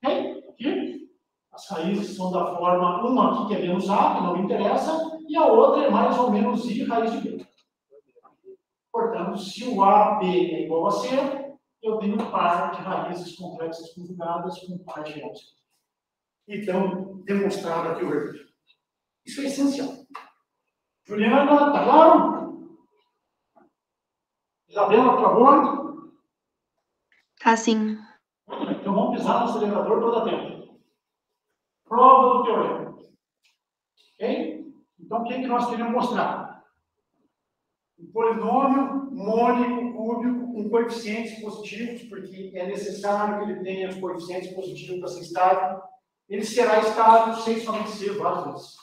Ok? Aqui, as raízes são da forma, uma aqui que é menos A, que não me interessa, e a outra é mais ou menos I raiz de B. Portanto, se o AB é igual a C, eu tenho um par de raízes complexas conjugadas com par de real zero. Então, demonstrado aqui o vermelho. Isso é essencial. Juliana, tá claro? Isabela, por favor? Tá sim. Então vamos pisar no acelerador todo a tempo. Prova do teorema. Ok? Então o que nós queremos mostrar? Um polinômio mônico cúbico com coeficientes positivos, porque é necessário que ele tenha coeficientes positivos para ser estável. Ele será estável sem somente ser várias vezes.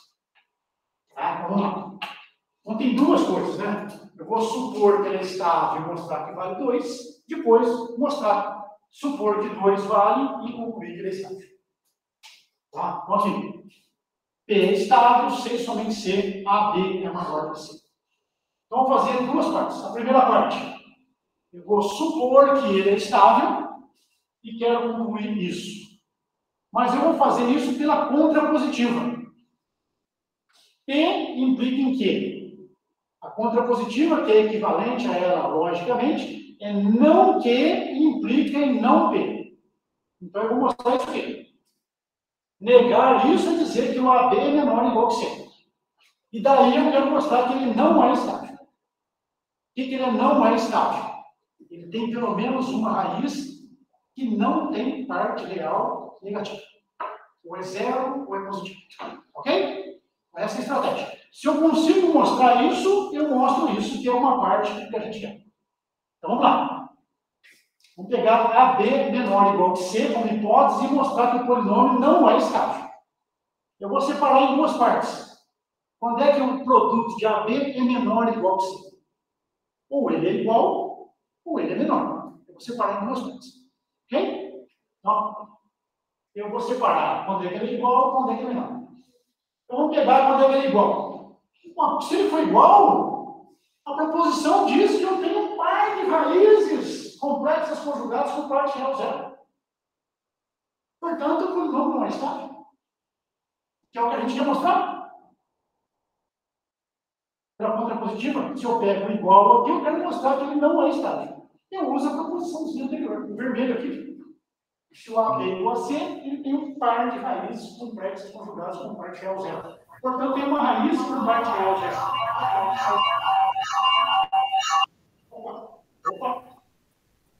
Tá? Vamos lá. Então tem duas coisas, né? Eu vou supor que ele é estável e mostrar que vale 2, depois supor que 2 vale e concluir que ele é estável. Tá? Então, assim, P é estável sem somente ser AB é maior que C. Então, vou fazer duas partes. A primeira parte, eu vou supor que ele é estável e quero concluir isso. Mas eu vou fazer isso pela contrapositiva. P implica em quê? A contrapositiva, que é equivalente a ela logicamente, é não Q implica em não P. Então, eu vou mostrar isso aqui. Negar isso é dizer que o AB é menor ou igual que C. E daí eu quero mostrar que ele não é estável. O que ele não é estável? Ele tem pelo menos uma raiz que não tem parte real negativa. Ou é zero ou é positivo. Ok? Essa é a estratégia. Se eu consigo mostrar isso, eu mostro isso, que é uma parte que a gente quer. Então vamos lá. Vamos pegar AB menor ou igual que C como hipótese e mostrar que o polinômio não é estável. Eu vou separar em duas partes. Quando é que um produto de AB é menor ou igual que C? Ou ele é igual, ou ele é menor. Eu vou separar em duas partes. Ok? Então, eu vou separar quando é que ele é igual e quando é que ele é menor. Então, vamos pegar quando é que ele é igual. Bom, se ele for igual, a proposição diz que eu tenho um par de raízes complexas conjugadas com parte real zero. Portanto, o polinômio não é estável. Que é o que a gente quer mostrar. Pela contrapositiva, se eu pego igual aqui, eu quero mostrar que ele não é estável. Eu uso a proposiçãozinha anterior, o vermelho aqui. Se o AB é igual a C, ele tem um par de raízes complexas conjugadas com parte real zero. Portanto, tem uma raiz com parte real zero. Opa!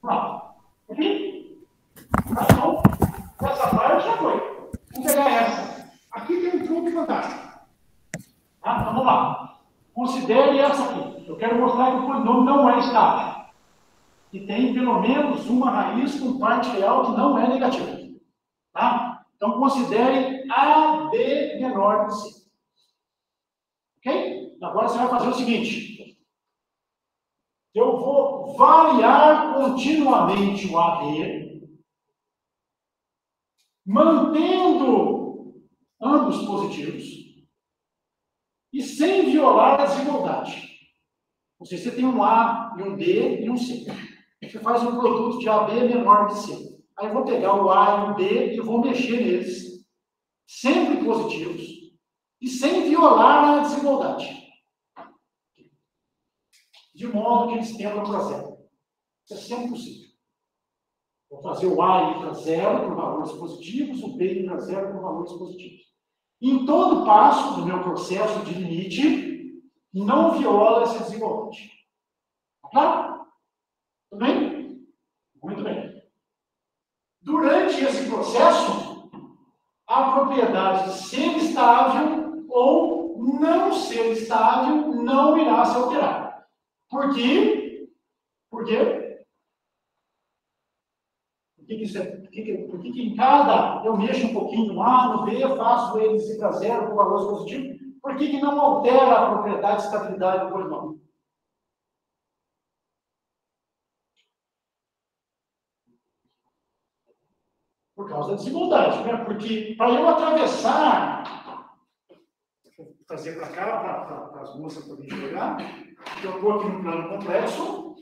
Pronto. Aqui? Então, essa parte já foi. Vamos pegar essa. Aqui tem um truque fantástico. Tá? Então, vamos lá. Considere essa aqui. Eu quero mostrar que o polinômio não é estável. E tem pelo menos uma raiz com parte real que não é negativa. Tá? Então, considere AB menor que C. Ok? Agora você vai fazer o seguinte. Eu vou variar continuamente o AB, mantendo ambos positivos e sem violar a desigualdade. Ou seja, você tem um A e um B e um C. Você faz um produto de AB menor que C. Aí eu vou pegar o A e o B e vou mexer neles, sempre positivos, e sem violar a desigualdade. De modo que eles tendam para zero. Isso é sempre possível. Vou fazer o A ir para zero por valores positivos, o B ir para zero por valores positivos. Em todo passo do meu processo de limite, não viola essa desigualdade. Claro? Tudo bem? Muito bem. Durante esse processo, a propriedade de ser estável ou não ser estável não irá se alterar. Por quê? Por quê? Por que em cada eu mexo um pouquinho no A, no B, faço eles ir para zero com valores positivos? Por que não altera a propriedade de estabilidade do polinômio? causa da desigualdade, né? Porque para eu atravessar, vou trazer para cá, para as moças poderem enxergar, eu estou aqui no plano complexo,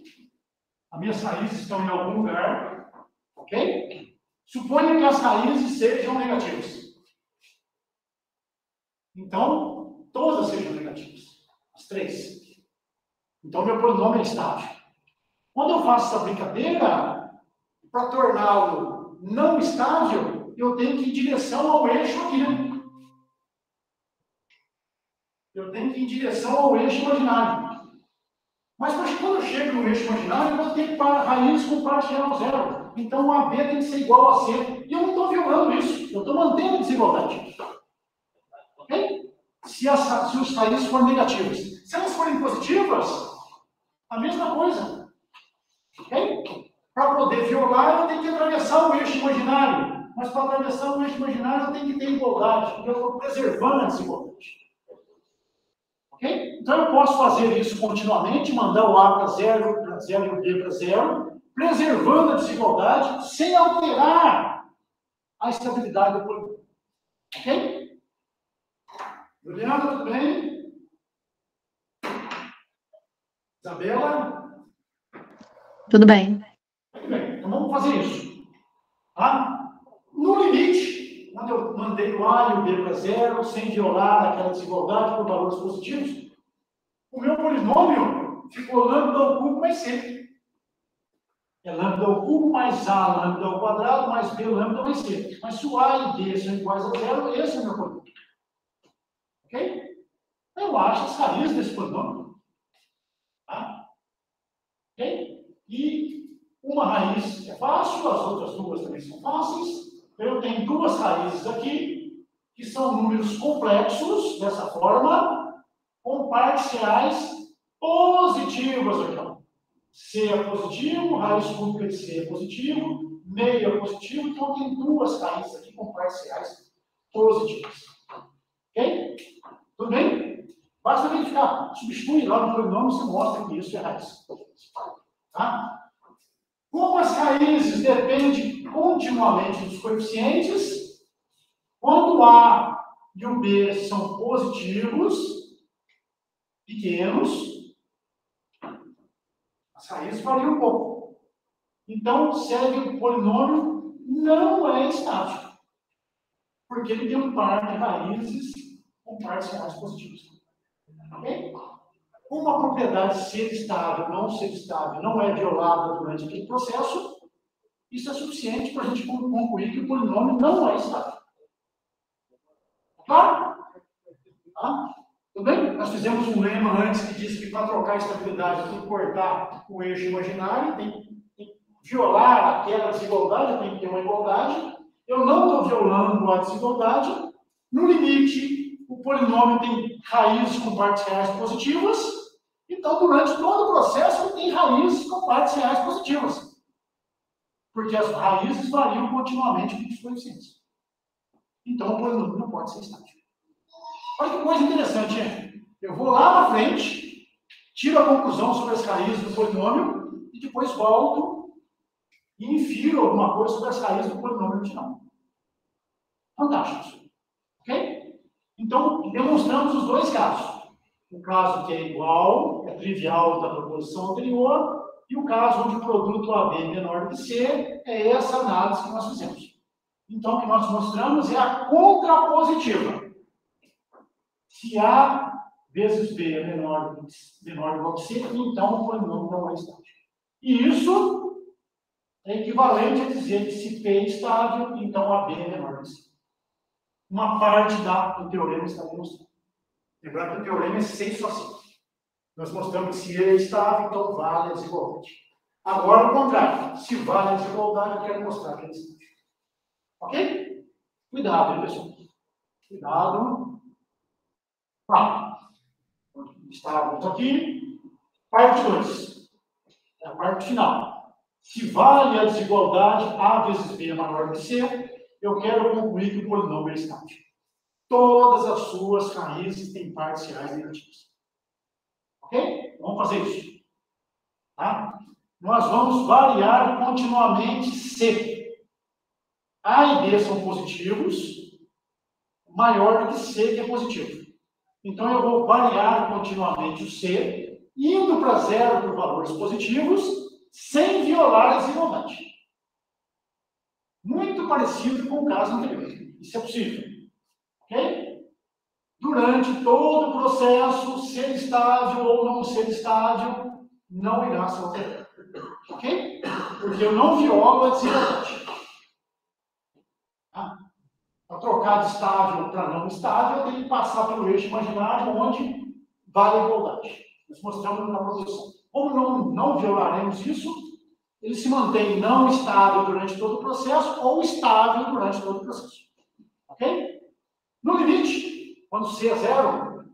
as minhas raízes estão em algum lugar, ok? Suponha que as raízes sejam negativas. Então, todas sejam negativas. As três. Então, meu polinômio é estável. Quando eu faço essa brincadeira, para torná-lo não estável, eu tenho que ir em direção ao eixo aqui. Eu tenho que ir em direção ao eixo imaginário. Mas quando eu chego no eixo imaginário, eu vou ter que raiz com parcial zero. Então, o AB tem que ser igual a C. E eu não estou violando isso. Eu estou mantendo a desigualdade. Ok? Se os raízes forem negativas. Se elas forem positivas, a mesma coisa. Ok? Para poder violar, eu tenho que atravessar o eixo imaginário. Mas para atravessar o eixo imaginário, eu tenho que ter igualdade. Porque eu estou preservando a desigualdade. Ok? Então, eu posso fazer isso continuamente, mandar o A para zero e o B para zero, preservando a desigualdade, sem alterar a estabilidade do polinômio. Ok? Juliana, tudo bem? Isabela? Tudo bem. Tudo bem. Então, vamos fazer isso. Tá? No limite, quando eu mandei o A e o B para zero, sem violar aquela desigualdade por valores positivos, o meu polinômio ficou lambda ao cubo mais C. É lambda ao cubo mais A, lambda ao quadrado, mais B, lambda mais C. Mas se o A e B são iguais a zero, esse é o meu polinômio. Ok? Eu acho as raízes desse polinômio. Tá? Ok? E uma raiz é fácil, as outras duas também são fáceis. Eu tenho duas raízes aqui, que são números complexos, dessa forma, com parciais positivas aqui, ó. C é positivo, raiz cúbica de C é positivo, meio é positivo, então tem duas raízes aqui com parciais positivas. Ok? Tudo bem? Basta verificar. Substitui lá no polinômio, você mostra que isso é raiz. Tá? Como as raízes dependem continuamente dos coeficientes, quando o A e o B são positivos, pequenos, as raízes variam um pouco. Então, segue o polinômio não é estático. Porque ele tem um par de raízes com parciais positivos. Ok? Uma propriedade ser estável, não ser estável, não é violada durante aquele processo, isso é suficiente para a gente concluir que o polinômio não é estável. Claro? Tá? Tudo bem? Nós fizemos um lema antes que disse que para trocar a estabilidade tem que cortar o eixo imaginário, tem que violar aquela desigualdade, tem que ter uma igualdade. Eu não estou violando a desigualdade. No limite, o polinômio tem raízes com parciais positivas. Então, durante todo o processo, ele tem raízes com parciais positivas. Porque as raízes variam continuamente com os coeficientes. Então, o polinômio não pode ser estático. Olha que coisa interessante, hein? Eu vou lá na frente, tiro a conclusão sobre as raízes do polinômio e depois volto e infiro alguma coisa sobre as raízes do polinômio original. Fantástico. Ok? Então, demonstramos os dois casos. O caso que é igual, é trivial da proposição anterior, e o caso onde o produto AB é menor que C, é essa análise que nós fizemos. Então, o que nós mostramos é a contrapositiva. Se A vezes B é menor ou igual que C, então o polinômio não é estável. E isso é equivalente a dizer que se P é estável, então AB é menor que C. Uma parte do teorema está demonstrando. Lembrando que o teorema é senso-assim. Nós mostramos que se ele é estável, então vale a desigualdade. Agora, ao contrário. Se vale a desigualdade, eu quero mostrar que ele é estável. Ok? Cuidado, hein, pessoal? Cuidado. Estávamos aqui. Parte 2. É a parte final. Se vale a desigualdade, A vezes B é maior que C, eu quero concluir que o polinômio é estável. Todas as suas raízes têm parciais negativas. Ok? Vamos fazer isso. Tá? Nós vamos variar continuamente C. A e B são positivos, maior do que C, que é positivo. Então, eu vou variar continuamente o C, indo para zero por valores positivos, sem violar a desigualdade. Muito parecido com o caso anterior. Isso é possível. Ok? Durante todo o processo, ser estável ou não ser estável, não irá se alterar. Ok? Porque eu não violo a desigualdade. Tá? Para trocar de estável para não estável, eu tenho que passar pelo eixo imaginário, onde vale a igualdade. Nós mostramos na produção. Como não violaremos isso, ele se mantém não estável durante todo o processo ou estável durante todo o processo. Ok? No limite, quando C é zero,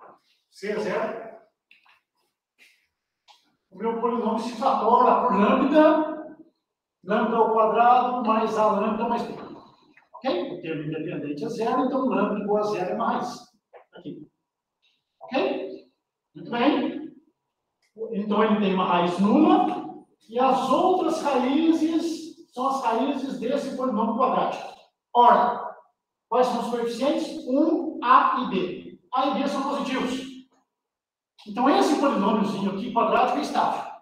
o meu polinômio se fatora por lambda ao quadrado mais a lambda mais b. Ok? O termo independente é zero, então lambda igual a zero é uma raiz. Aqui. Ok? Muito bem. Então ele tem uma raiz nula, e as outras raízes são as raízes desse polinômio quadrático. Ora, quais são os coeficientes? 1, A e B. A e B são positivos. Então, esse polinômiozinho aqui quadrático é estável.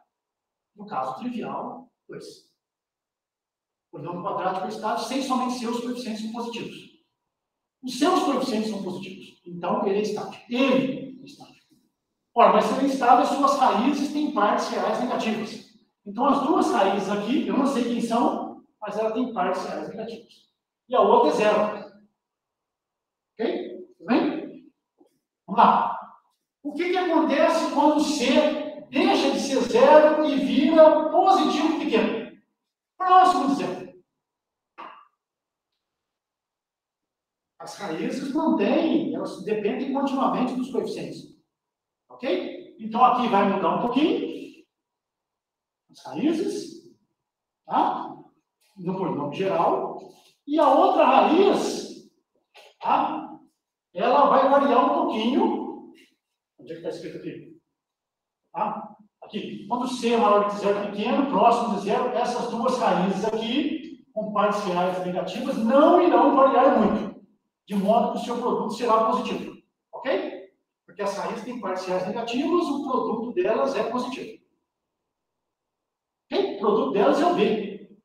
No caso trivial, 2. O polinômio quadrático é estável sem somente seus coeficientes são positivos. Os seus coeficientes são positivos. Então, ele é estável. Ele é estável. Ora, mas se ele é estável, as suas raízes têm partes reais negativas. Então, as duas raízes aqui, eu não sei quem são, mas ela tem partes reais negativas. E a outra é zero. Ok? Tudo bem? Vamos lá. O que acontece quando C deixa de ser zero e vira positivo pequeno? Próximo de zero. As raízes mantêm, elas dependem continuamente dos coeficientes. Ok? Então, aqui vai mudar um pouquinho. As raízes. Tá? No polinômio geral. E a outra raiz, tá? Ela vai variar um pouquinho. Onde é que está escrito aqui? Tá? Aqui. Quando C é maior que zero pequeno, próximo de zero, essas duas raízes aqui, com partes reais negativas, não irão variar muito. De modo que o seu produto será positivo. Ok? Porque as raízes têm partes reais negativas, o produto delas é positivo. Ok? O produto delas é o B.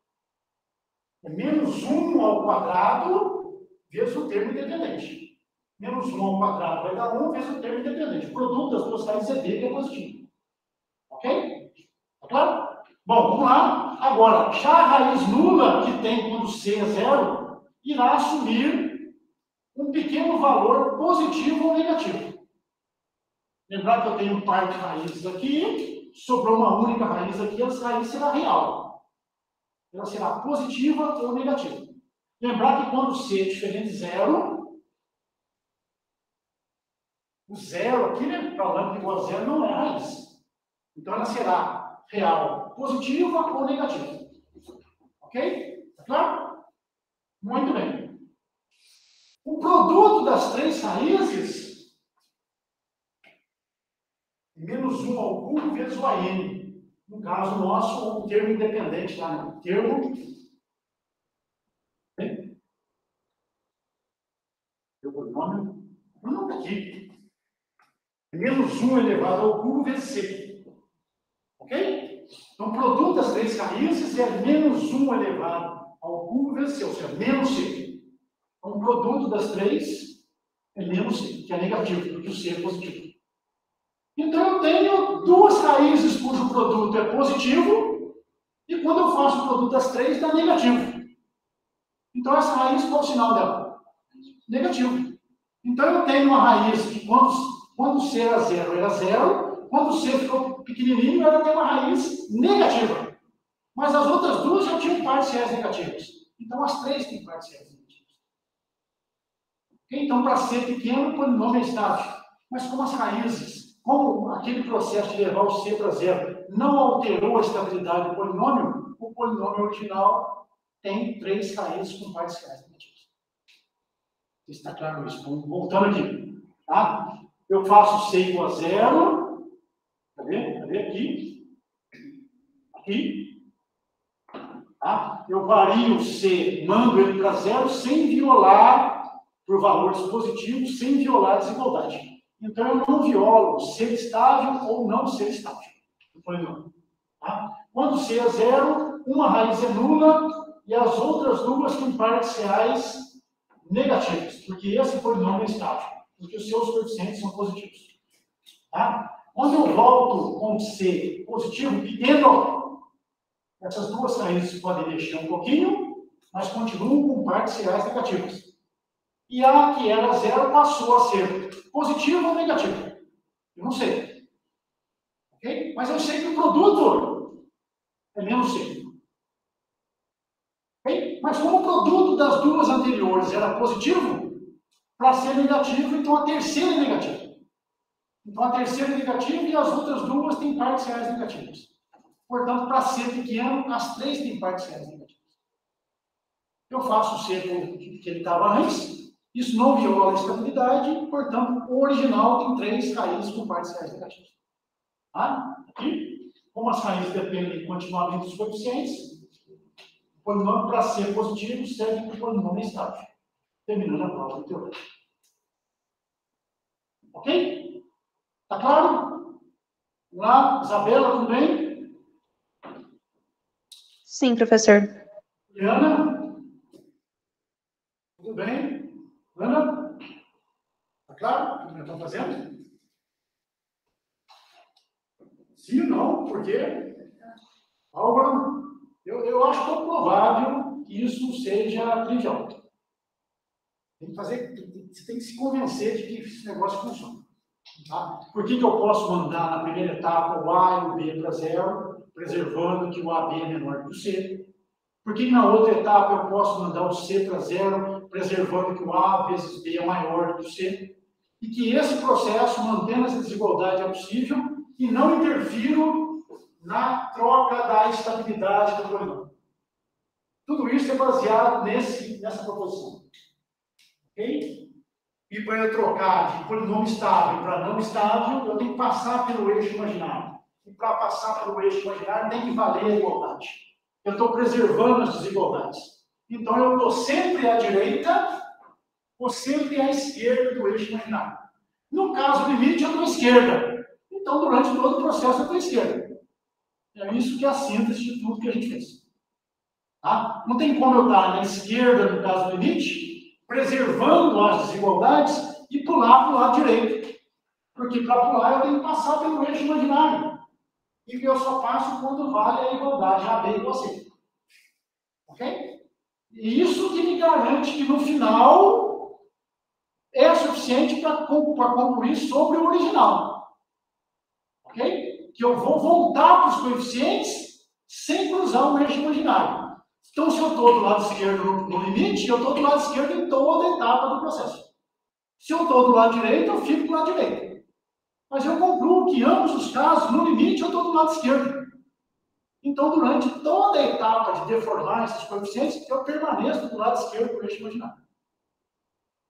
É menos 1 ao quadrado vezes o termo independente. Menos 1 ao quadrado vai dar 1 vezes o termo independente. O produto das duas raízes é B, que é positivo. Ok? Tá claro? Bom, vamos lá. Agora, já a raiz nula, que tem quando C é zero, irá assumir um pequeno valor positivo ou negativo. Lembrar que eu tenho um par de raízes aqui, sobrou uma única raiz aqui, essa raiz será real. Ela será positiva ou negativa. Lembrar que quando C é diferente de zero, o zero aqui, né, para lambda igual a zero, não é raiz. Então, ela será real positiva ou negativa. Ok? Tá claro? Muito bem. O produto das três raízes, menos 1 ao cubo vezes o AN. No caso nosso, o termo independente, tá? O termo o polinômio, não aqui. Menos 1 elevado ao cubo vezes C. Ok? Então, o produto das três raízes é menos 1 elevado ao cubo vezes C, ou seja, menos C. Então, o produto das três é menos C, que é negativo, porque o C é positivo. Então, eu tenho duas raízes cujo produto é positivo, e quando eu faço o produto das três, dá negativo. Então, essa raiz, qual é o sinal dela? Negativo. Então, eu tenho uma raiz que, quando C era zero, quando C ficou pequenininho, ela tem uma raiz negativa. Mas as outras duas já tinham partes reais negativas. Então, as três têm partes reais negativas. Então, para C pequeno, o polinômio é estável. Mas como as raízes, como aquele processo de levar o C para zero não alterou a estabilidade do polinômio, o polinômio original tem três raízes com partes reais negativas. Está claro isso? Voltando aqui. Tá? Eu faço C igual a zero. Cadê? Cadê? Aqui. Aqui. Tá? Eu vario o C, mando ele para zero, sem violar, por valores positivos, sem violar a desigualdade. Então, eu não violo ser estável ou não ser estável. Tá? Quando C é zero, uma raiz é nula e as outras duas têm partes reais negativas, porque esse polinômio é estável, porque os seus coeficientes são positivos. Tá? Quando eu volto com C positivo, pequeno, essas duas raízes podem mexer um pouquinho, mas continuam com partes reais negativas. E a que era zero passou a ser positiva ou negativa? Eu não sei. Okay? Mas eu sei que o produto é menos C. Okay? Mas como o produto das duas anteriores era positivo, para ser negativo, então a terceira é negativa. Então a terceira é negativa e as outras duas têm partes reais negativas. Portanto, para ser pequeno, as três têm partes reais negativas. Eu faço o C que ele estava antes, isso não viola a estabilidade, portanto, o original tem três raízes com partes reais negativas. Tá? Aqui, como as raízes dependem continuamente dos coeficientes, o polinômio para ser positivo serve para o polinômio estável. Terminando a prova do teorema. Ok? Tá claro? Lá, Isabela, tudo bem? Sim, professor. Juliana? Tudo bem? Ana? Tá claro o que nós estamos fazendo? Sim ou não? Por quê? Álvaro, eu acho pouco provável que isso seja trivial. Tem que fazer, você tem que se convencer de que esse negócio funciona. Tá? Por que eu posso mandar na primeira etapa o A e o B para zero, preservando que o AB é menor que o C? Por que na outra etapa eu posso mandar o C para zero, preservando que o A vezes B é maior que o C? E que esse processo, mantendo essa desigualdade, é possível e não interfiro na troca da estabilidade do polinômio. Tudo isso é baseado nessa proposição. Ok? E para eu trocar de polinômio estável para não estável, eu tenho que passar pelo eixo imaginário. E para passar pelo eixo imaginário, tem que valer a igualdade. Eu estou preservando as desigualdades. Então, eu estou sempre à direita ou sempre à esquerda do eixo imaginário. No caso limite, eu estou à esquerda. Então, durante todo o processo, eu estou à esquerda. É isso que é a síntese de tudo que a gente fez. Tá? Não tem como eu estar na esquerda, no caso limite, preservando as desigualdades e pular para o lado direito. Porque para pular, eu tenho que passar pelo eixo imaginário. E eu só passo quando vale a igualdade AB igual a C. Ok? E isso que me garante que no final é suficiente para concluir sobre o original. Ok? Que eu vou voltar para os coeficientes sem cruzar o eixo imaginário. Então, se eu estou do lado esquerdo no limite, eu estou do lado esquerdo em toda a etapa do processo. Se eu estou do lado direito, eu fico do lado direito. Mas eu concluo que em ambos os casos, no limite, eu estou do lado esquerdo. Então, durante toda a etapa de deformar esses coeficientes, eu permaneço do lado esquerdo do eixo imaginário.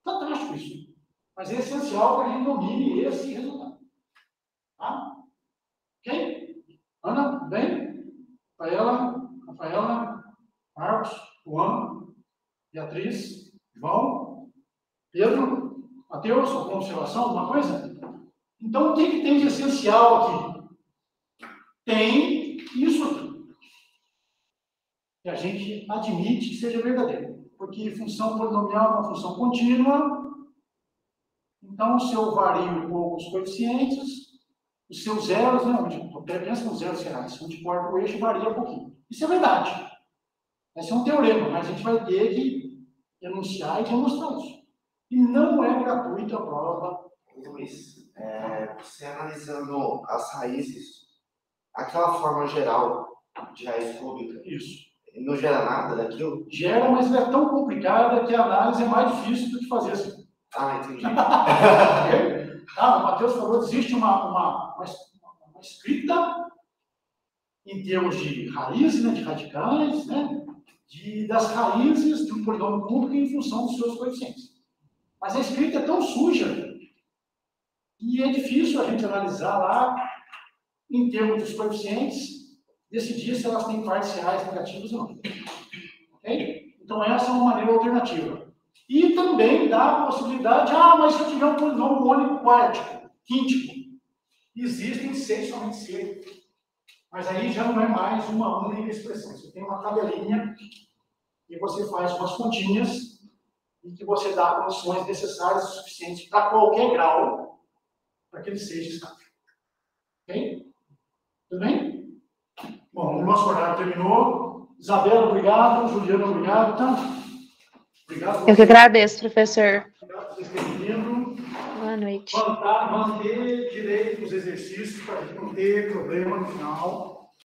Fantástico isso. Mas é essencial que a gente domine esse resultado. Tá? Ok? Ana, bem? Rafaela, Marcos, Juan, Beatriz, João, Pedro, Mateus, alguma observação, alguma coisa? Então, o que tem de essencial aqui? Tem isso aqui. Que a gente admite que seja verdadeiro. Porque função polinomial é uma função contínua. Então, se eu vario um pouco os coeficientes, os seus zeros, né, pensa nos zeros reais, onde importa o eixo varia um pouquinho. Isso é verdade. Esse é um teorema, mas a gente vai ter que enunciar e demonstrar isso. E não é gratuito a prova. Luiz, você analisando as raízes, aquela forma geral de raiz cúbica, Isso. não gera nada daquilo? Gera, mas ela é tão complicada que a análise é mais difícil do que fazer assim. Ah, entendi. O Mateus falou, existe uma escrita em termos de raízes, né, de radicais, né, das raízes de um polinômio cúbico em função dos seus coeficientes. Mas a escrita é tão suja e é difícil a gente analisar lá, em termos dos coeficientes, decidir se elas têm partes reais negativas ou não. Então, essa é uma maneira alternativa. E também dá a possibilidade, mas se eu tiver um polinômio mônico quádrico, quíntico, existem 6, somente 6. Mas aí já não é mais uma única expressão. Você tem uma tabelinha e você faz umas continhas e que você dá condições necessárias e suficientes para qualquer grau para que ele seja estável. Ok? Tudo bem? Bom, o nosso horário terminou. Isabela, obrigado. Juliana, obrigado. Tá? Obrigado. Eu que agradeço, professor. Obrigado por vocês terem vindo. Boa noite. Manter direito os exercícios para a gente não ter problema no final.